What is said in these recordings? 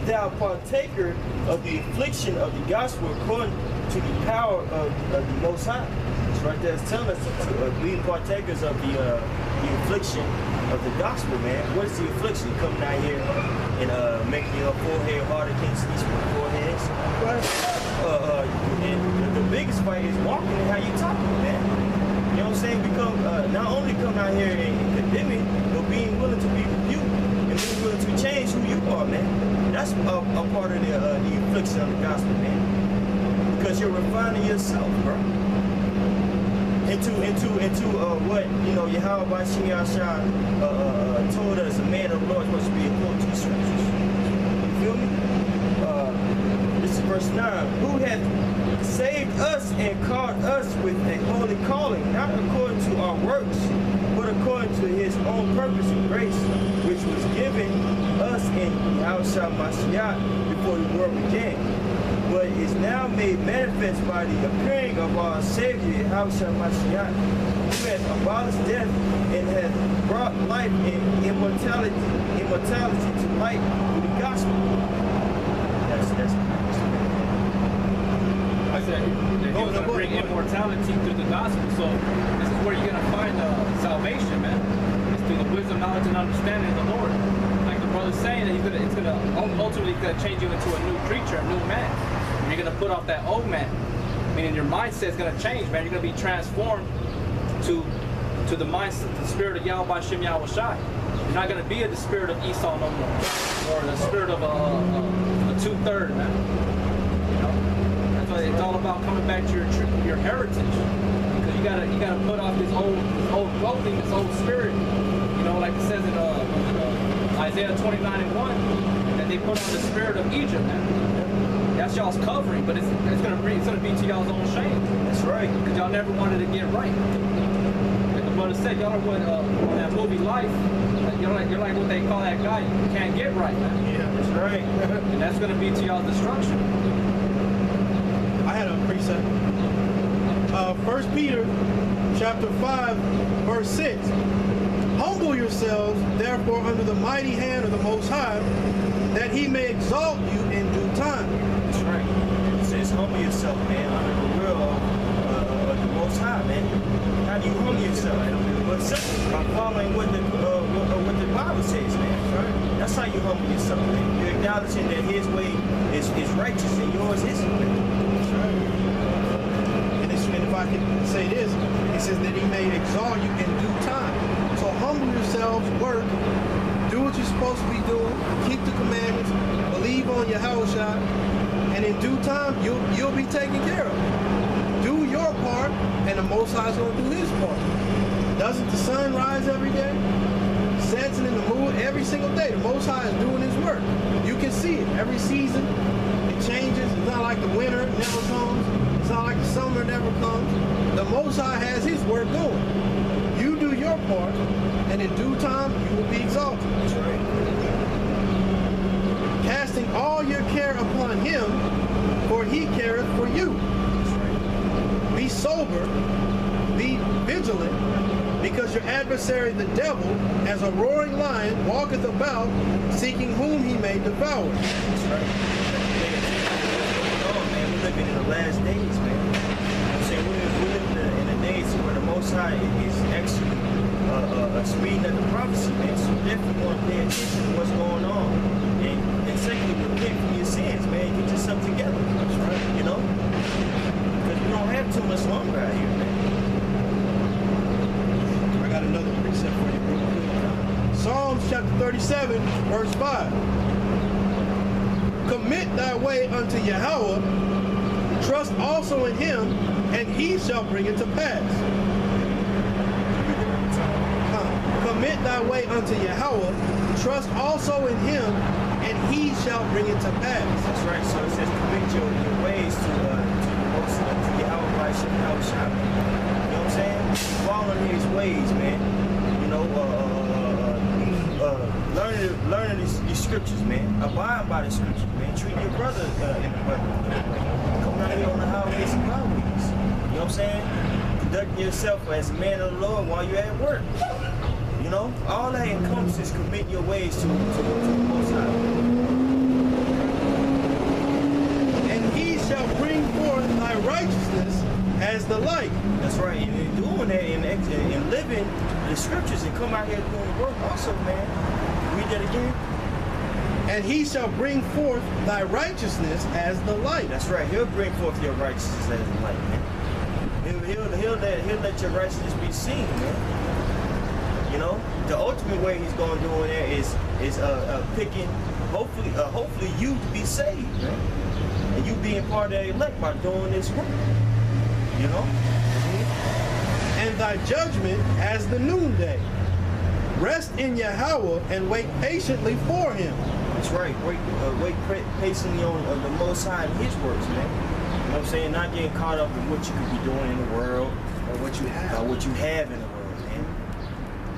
thou partaker of the affliction of the gospel according to the power of the Most High. It's right there. It's telling us to be partakers of the affliction of the gospel, man. What is the affliction? Coming out here and making your forehead harder against these foreheads. And the biggest fight is walking and how you talking, man. You know what I'm saying? Become not only come out here and condemning, but being willing to be rebuked and being willing to change who you are, man. That's a part of the affliction of the gospel, man. Because you're refining yourself, bro. Into what Yahweh Bashim Yahshua told us a man of the Lord was supposed to be according to the scriptures. You feel me? This is verse 9. Who hath saved us and called us with a holy calling, not according to our works, but according to his own purpose and grace, which was given us in Yahushua Mashiach before the world began, but is now made manifest by the appearing of our Savior Yahushua Mashiach, who has abolished death and has brought life and immortality to light with the gospel. That's I said that he was going to bring immortality through the gospel. So this is where you're going to find salvation, man. It's through the wisdom, knowledge, and understanding of the Lord. Like the brother's saying, that it's going to ultimately change you into a new creature, a new man. And you're going to put off that old man. Meaning your mindset is going to change, man. You're going to be transformed to the mindset, the spirit of Yahweh Shem Yahweh Shai. You're not going to be the spirit of Esau no more, or the spirit of a 2/3, man. You know. It's all about coming back to your heritage, because you gotta put off this old clothing, this old spirit. You know, like it says in Isaiah 29:1, that they put on the spirit of Egypt. Man. That's y'all's covering, but it's gonna be to y'all's own shame. That's right, because y'all never wanted to get right. Like the brother said, y'all are what on that movie Life. You're like what they call that guy. You can't get right, man. Yeah, that's right. And that's gonna be to y'all's destruction. I had a precept. 1 Peter chapter 5, verse 6. Humble yourselves, therefore, under the mighty hand of the Most High, that he may exalt you in due time. That's right. It says humble yourself, man, under the will of the Most High, man. How do you humble yourself? But simply by following what the Bible says, man. Right? That's how you humble yourself, man. You're acknowledging that his way is righteous and yours isn't. And if I can say this, it says that he may exalt you in due time. So humble yourselves, work, do what you're supposed to be doing, keep the commandments, believe on Yahushua, and in due time you'll be taken care of. Do your part, and the Most High is going to do his part. Doesn't the sun rise every day? Sets in the moon every single day. The Most High is doing his work. You can see it every season. Changes. It's not like the winter never comes. It's not like the summer never comes. The Most High has his work going. You do your part, and in due time you will be exalted. That's right. Casting all your care upon him, for he careth for you. That's right. Be sober, be vigilant, because your adversary the devil, as a roaring lion, walketh about, seeking whom he may devour. That's right. We're living in the last days, man. I'm saying we're living in the days where the Most High is actually speeding up the prophecy, man. So definitely want to pay attention to what's going on. And secondly, repent from your sins, man. Get yourself together. That's right. You know? Because we don't have too much longer out here, man. I got another precept for you, bro. Psalms chapter 37, verse 5. Commit thy way unto Yahweh, trust also in him, and he shall bring it to pass. Commit thy way unto Yahweh, trust also in him, and he shall bring it to pass. That's right. So it says commit your ways to Yahweh by Shem Yahweh Shai. You know what I'm saying? Following his ways, man. You know, learning these scriptures, man. Abide by the scriptures, man. Treat your brother in the brother. Come out here on the highways and byways. You know what I'm saying? Conducting yourself as a man of the Lord while you're at work. You know, all that encompasses commit your ways to the Most High. as the light. That's right. And in doing that and living the scriptures and come out here doing the work also, man. Read that again. And he shall bring forth thy righteousness as the light. That's right. He'll bring forth your righteousness as the light, man. He'll let your righteousness be seen, man. You know, the ultimate way he's going to do it is picking, hopefully you to be saved, man. And you being part of the elect by doing this work. You know? And thy judgment as the noonday. Rest in Yahweh and wait patiently for him. That's right. Wait patiently on the Most High and his works, man. You know what I'm saying? Not getting caught up in what you could be doing in the world Or what you have. or what you have in the world, man.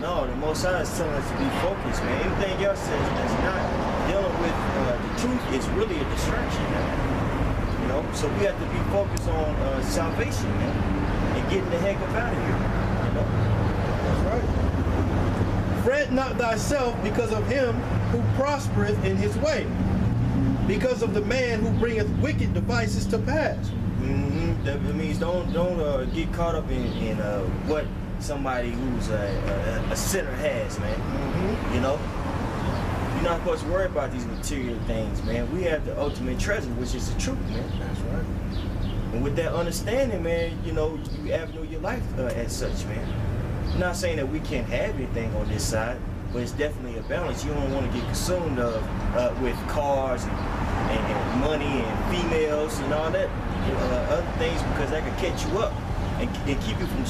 No, the Most High is telling us to be focused, man. Anything else that's not dealing with the truth is really a distraction, man. You know, so we have to be focused on salvation, man, and getting the heck up out of here. You know, That's right. Fret not thyself because of him who prospereth in his way, because of the man who bringeth wicked devices to pass. That means don't get caught up in what somebody who's a sinner has, man. You know, you're not supposed to worry about these material things, man. We have the ultimate treasure, which is the truth, man. That's right. And with that understanding, man, you know, you avenue your life as such, man. I'm not saying that we can't have anything on this side, but it's definitely a balance. You don't want to get consumed with cars and money and females and all that, other things, because that can catch you up and keep you from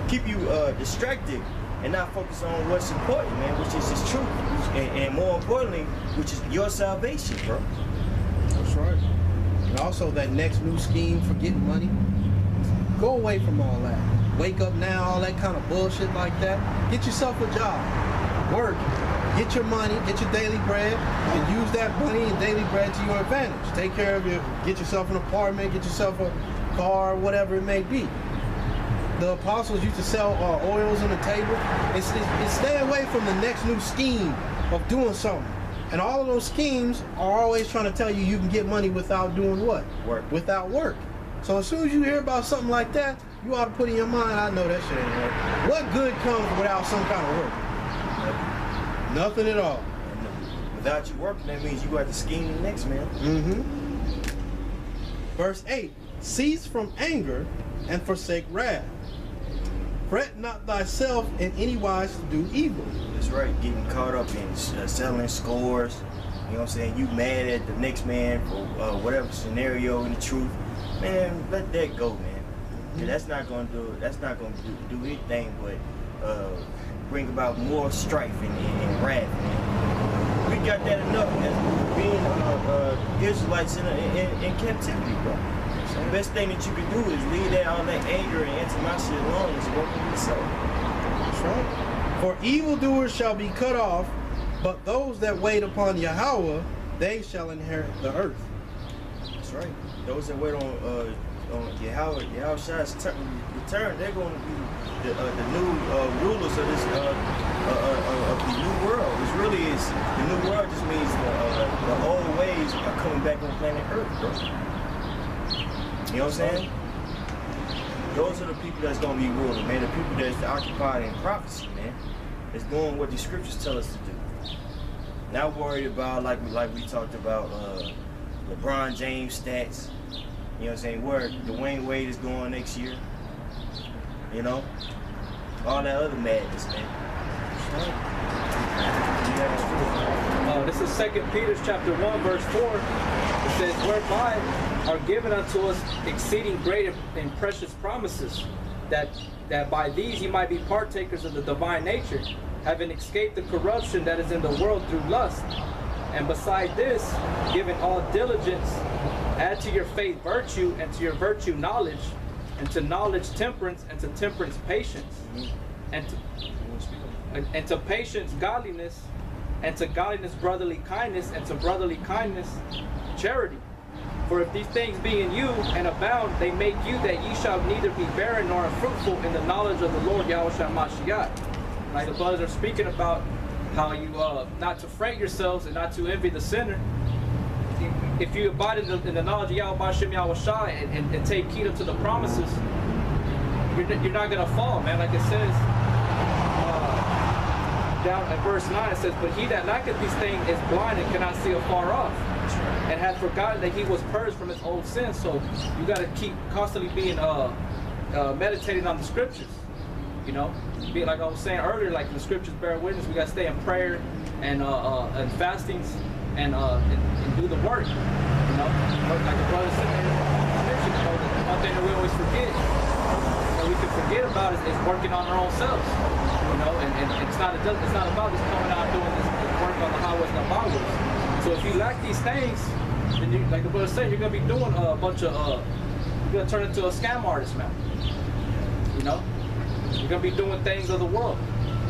keep you distracted and not focus on what's important, man, which is his truth, and more importantly, which is your salvation, bro. That's right. And also that next new scheme for getting money. Go away from all that. Wake up now, all that kind of bullshit like that. Get yourself a job. Work. Get your money, get your daily bread, and use that money and daily bread to your advantage. Take care of your, get yourself an apartment, get yourself a car, whatever it may be. The apostles used to sell oils on the table. It's stay away from the next new scheme of doing something. And all of those schemes are always trying to tell you you can get money without doing what? Work. Without work. So as soon as you hear about something like that, you ought to put in your mind, I know that shit ain't work. What good comes without some kind of work? Nothing at all. Without you working, that means you got to scheme the next, man. Verse 8, cease from anger and forsake wrath. Fret not thyself in any wise to do evil. That's right, getting caught up in selling scores. You know what I'm saying? You mad at the next man for whatever scenario in the truth. Man, let that go, man. Yeah, that's not gonna do anything but bring about more strife and wrath, man. We got that enough as being Israelites in captivity, bro. So the best thing that you can do is leave all that anger and animosity alone and work on yourself. That's right. For evildoers shall be cut off, but those that wait upon Yahweh, they shall inherit the earth. That's right. Those that wait on Yahweh's return, they're going to be the new rulers of this of the new world. Which really is the new world. Just means the old ways are coming back on planet Earth, bro. You know what I'm saying? Those are the people that's going to be ruling, man. The people that's occupied in prophecy, man. That's doing what the scriptures tell us to do. Not worried about like we talked about LeBron James stats. You know what I'm saying? Where Dwayne Wade is going next year. You know? All that other madness, man. This is 2 Peter chapter 1, verse 4. It says, whereby are given unto us exceeding great and precious promises, that by these ye might be partakers of the divine nature, having escaped the corruption that is in the world through lust. And beside this, giving all diligence, add to your faith virtue, and to your virtue knowledge, and to knowledge temperance, and to temperance patience, and to patience godliness, and to godliness brotherly kindness, and to brotherly kindness charity. For if these things be in you and abound, they make you that ye shall neither be barren nor unfruitful in the knowledge of the Lord Yahushua Mashiach. Like the brothers are speaking about how you not to fret yourselves and not to envy the sinner. if you abide in the knowledge of Yahweh Shem Yahweh Shai and take heed unto the promises, you're not gonna fall, man. Like it says down at verse 9, it says, "But he that lacketh these things is blind and cannot see afar off, and hath forgotten that he was purged from his old sins." So you gotta keep constantly being meditating on the scriptures. You know, be like I was saying earlier, like the scriptures bear witness. We gotta stay in prayer and fastings and do the work. You know, like the brother said in the scripture, you know, the one thing that we always forget, that we can forget about is working on our own selves. You know, and it's not about just coming out doing this work on the highways and the byways. So if you lack these things, then you, like the brother said, you're gonna be doing a bunch of you're gonna turn into a scam artist, man. You know, you're gonna be doing things of the world.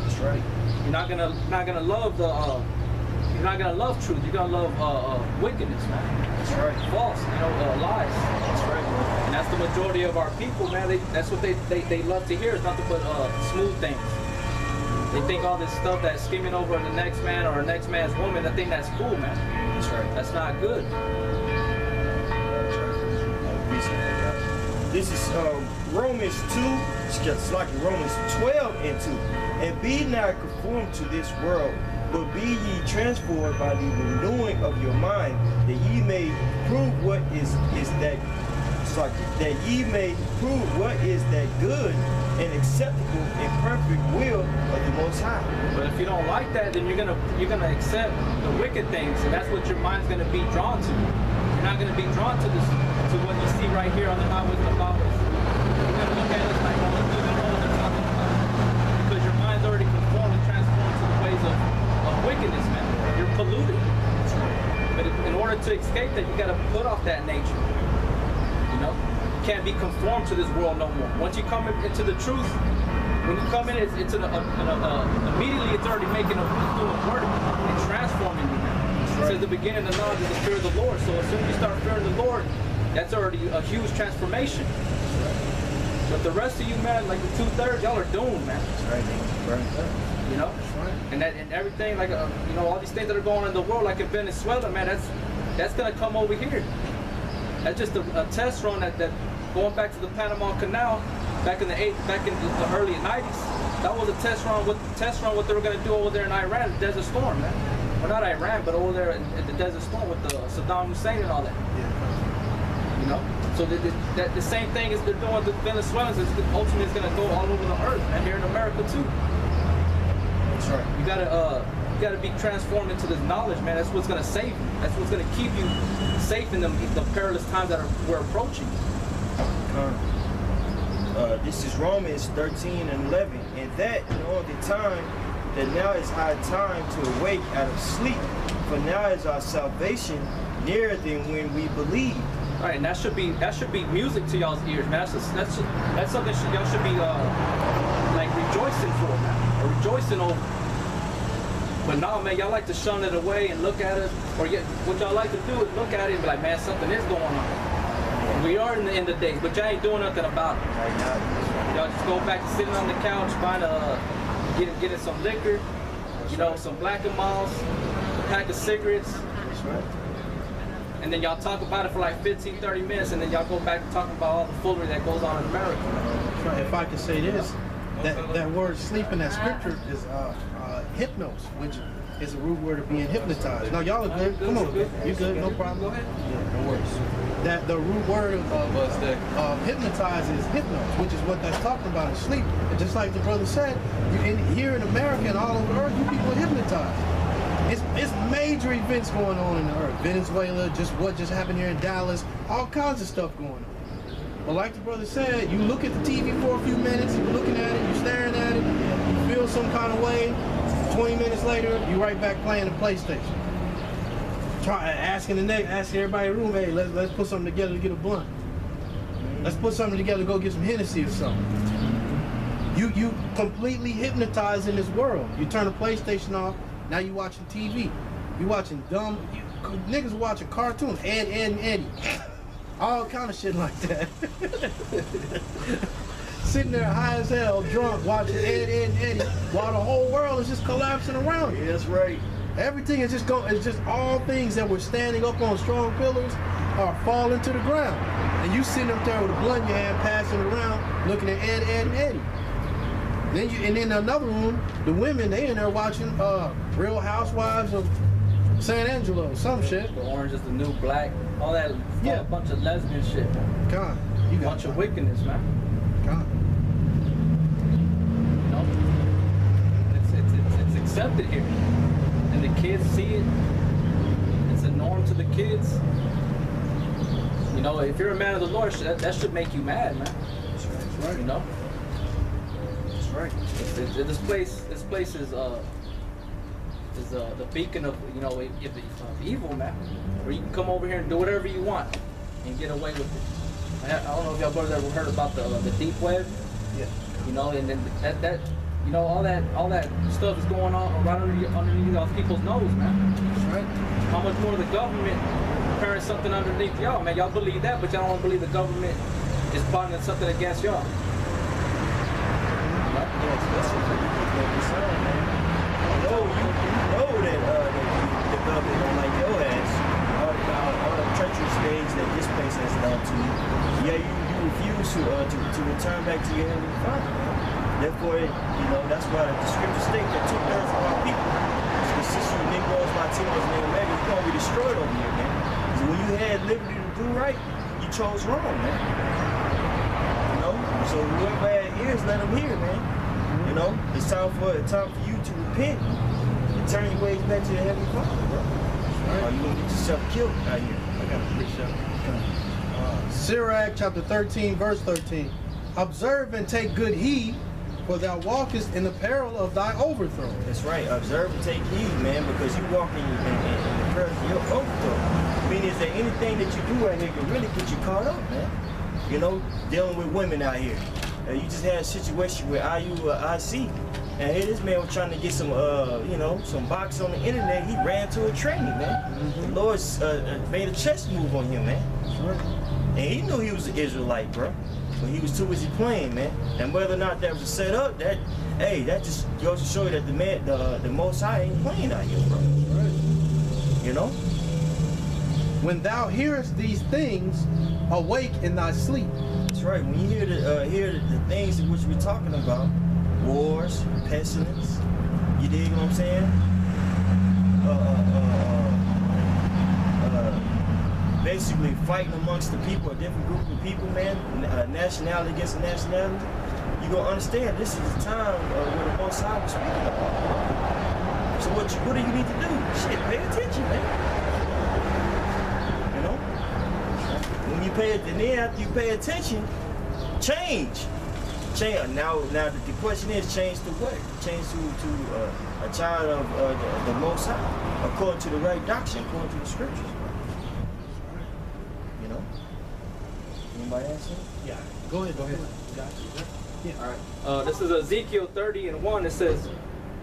That's right. You're not gonna love the you're not gonna love truth. You're gonna love wickedness, man. That's right. False, you know, lies. That's right, man. And that's the majority of our people, man. That's what they love to hear. It's nothing but smooth things. They think all this stuff that's skimming over the next man or the next man's woman, they think that's cool, man. That's right. That's not good. That's right. This is Romans 2, it's just like Romans 12 and 2. "And be not conformed to this world, but be ye transformed by the renewing of your mind, that ye may prove what is that." That ye may prove what is that good and acceptable and perfect will of the Most High. But if you don't like that, then you're gonna accept the wicked things, and that's what your mind's gonna be drawn to. You're not gonna be drawn to this, to what you see right here on the highways and the byways. You're gonna look at it like, oh, let's do what they're talking about, because your mind's already conformed and transformed to the ways of wickedness, man. You're polluted. But in order to escape that, you gotta put off that nature. You know, you can't be conformed to this world no more. Once you come into the truth, when you come in, it's immediately it's already making it's doing work and transforming you. It says the beginning of the knowledge is the fear of the Lord. So as soon as you start fearing the Lord, that's already a huge transformation. But the rest of you, man, like the 2/3, y'all are doomed, man. That's right, man. You know, and everything, like you know, all these things that are going on in the world, like in Venezuela, man, that's gonna come over here. That's just a test run that going back to the Panama Canal back in the early 90s. That was a test run what they were gonna do over there in Iran, the Desert Storm, man. Well, not Iran, but over there at the Desert Storm with the Saddam Hussein and all that. Yeah. You know, so the same thing as they're doing with the Venezuelans is ultimately is gonna go all over the earth, and here in America too. That's right. You gotta be transformed into this knowledge, man. That's what's gonna save you. That's what's gonna keep you safe in the perilous times that we're approaching. This is Romans 13 and 11. "And that knowing the time, that now is high time to awake out of sleep, for now is our salvation nearer than when we believed." All right, and that should be music to y'all's ears, man. That's something y'all should be like rejoicing for, man, or rejoicing over. But no, man, y'all like to shun it away and look at it, or what y'all like to do is look at it and be like, man, something is going on. We are in the end of days, but y'all ain't doing nothing about it. Y'all just go back to sitting on the couch, getting some liquor, you know, some Black and Milds, a pack of cigarettes. That's right. And then y'all talk about it for like 15, 30 minutes, and then y'all go back to talking about all the foolery that goes on in America. That's right. If I could say this, that word sleep in that scripture is hypnos, which is a root word of being hypnotized. Now y'all are good. Come on, you good? No problem. Go ahead. Yeah, no worries. That the root word of hypnotize is hypnos, which is what that's talking about is sleep. And just like the brother said, here in America and all over the earth, you people are hypnotized. It's major events going on in the earth. Venezuela, what just happened here in Dallas, all kinds of stuff going on. But like the brother said, you look at the TV for a few minutes, you're looking at it, you're staring at it, you feel some kind of way. 20 minutes later, you're right back playing the PlayStation. Asking everybody in the room, hey, let's put something together to get a blunt. Let's put something together to go get some Hennessy or something. You completely hypnotized in this world. You turn the PlayStation off, now you watching TV. You watching niggas watching cartoons, Ed, and Eddie. All kind of shit like that. Sitting there high as hell, drunk, watching Ed, and Eddie, while the whole world is just collapsing around you. Yeah, that's right. Everything is just going. It's just all things that were standing up on strong pillars are falling to the ground. And you sitting up there with a blunt in your hand, passing it around, looking at Ed, and Eddie. And then in another room, the women, they in there watching Real Housewives of San Angelo, some shit. The orange is the new black, all that, Yeah. a bunch of lesbian shit. God, you got Bunch of wickedness, man. God. You know, it's accepted here, and the kids see it. It's a norm to the kids. You know, if you're a man of the Lord, that should make you mad, man. That's right. You know, That's right. this place is the beacon of, you know, of evil, man. Where you can come over here and do whatever you want and get away with it. I don't know if y'all brothers ever heard about the deep web. Yeah. You know, and then that you know, all that stuff is going on right underneath y'all people's nose, man. That's right. How much more the government preparing something underneath y'all, man? Y'all believe that, but y'all don't believe the government is plotting something against y'all. That's what you're saying, man. You know that the government don't like your ass. All the treacherous things that this place has done to you. Yeah, you refuse to return back to your heavenly Father, man. Therefore, you know, that's why the scriptures state that 2/3 of our people, specifically Negroes, Latinos, and Americans, you're going to be destroyed over here, man. So when you had liberty to do right, you chose wrong, man. You know? So whoever had ears, let them hear, man. You know? It's time for you to repent and turn your ways back to your heavenly Father, bro. Or you going to get yourself killed out here. I got to preach up. Sirach chapter 13, verse 13. Observe and take good heed, for thou walkest in the peril of thy overthrow. That's right. Observe and take heed, man, because you walk in the peril of your overthrow. I mean, is there anything that you do out here can really get you caught up, man? You know, dealing with women out here. You just had a situation where IC, and here this man was trying to get some, you know, some box on the internet. He ran to a training, man. The Lord made a chess move on him, man. That's right. And he knew he was an Israelite, bro. But he was too busy playing, man. And whether or not that was a setup, that just goes to show you that the Most High ain't playing out here, bro. Right. You know? When thou hearest these things, awake in thy sleep. That's right. When you hear the things in which we're talking about, wars, pestilence, you dig what I'm saying? Basically fighting amongst the people, a different group of people, man, nationality against nationality, you're going to understand this is the time where the Most High was speaking about. So what do you need to do? Shit, pay attention, man. You know? When you pay attention, then after you pay attention, change. Now the question is, change to what? Change to a child of the Most High, according to the right doctrine, according to the scriptures. Anybody answer? Yeah. Go ahead. Yeah. All right. This is Ezekiel 30:1. It says,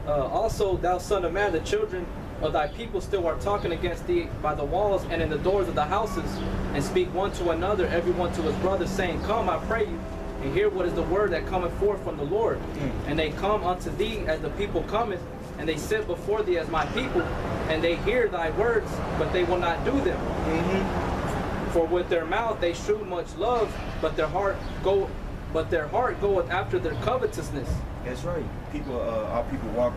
also, thou son of man, the children of thy people still are talking against thee by the walls and in the doors of the houses, and speak one to another, every one to his brother, saying, Come, I pray you, and hear what is the word that cometh forth from the Lord. And they come unto thee as the people cometh, and they sit before thee as my people, and they hear thy words, but they will not do them. For with their mouth they shew much love, but their heart goeth after their covetousness. That's right. Our people walk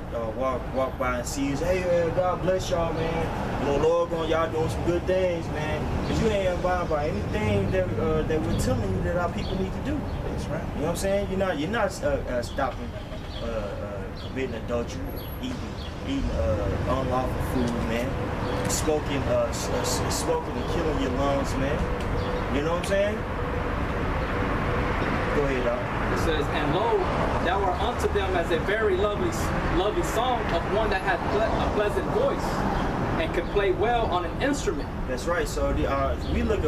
by and see us. Hey, God bless y'all, man. You know, Lord, y'all doing some good things, man. But you ain't abiding by anything that we're telling you that our people need to do. That's right. You know what I'm saying? You're not stopping committing adultery, eating unlawful food, man. Smoking and killing your lungs, man. You know what I'm saying? Go ahead, dog. It says, And lo, thou art unto them as a very lovely song of one that hath a pleasant voice, and can play well on an instrument. That's right. So we looked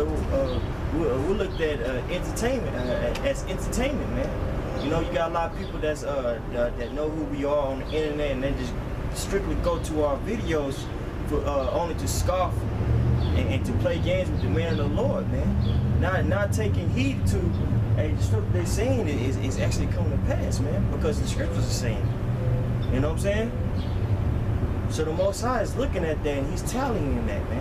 at entertainment as entertainment, man. You know, you got a lot of people that know who we are on the internet, and they just strictly go to our videos for only to scoff and to play games with the man of the Lord, man. Not taking heed to the stuff they're saying is actually coming to pass, man, because the scriptures are saying it. You know what I'm saying? So the Most High is looking at that and he's telling him that, man.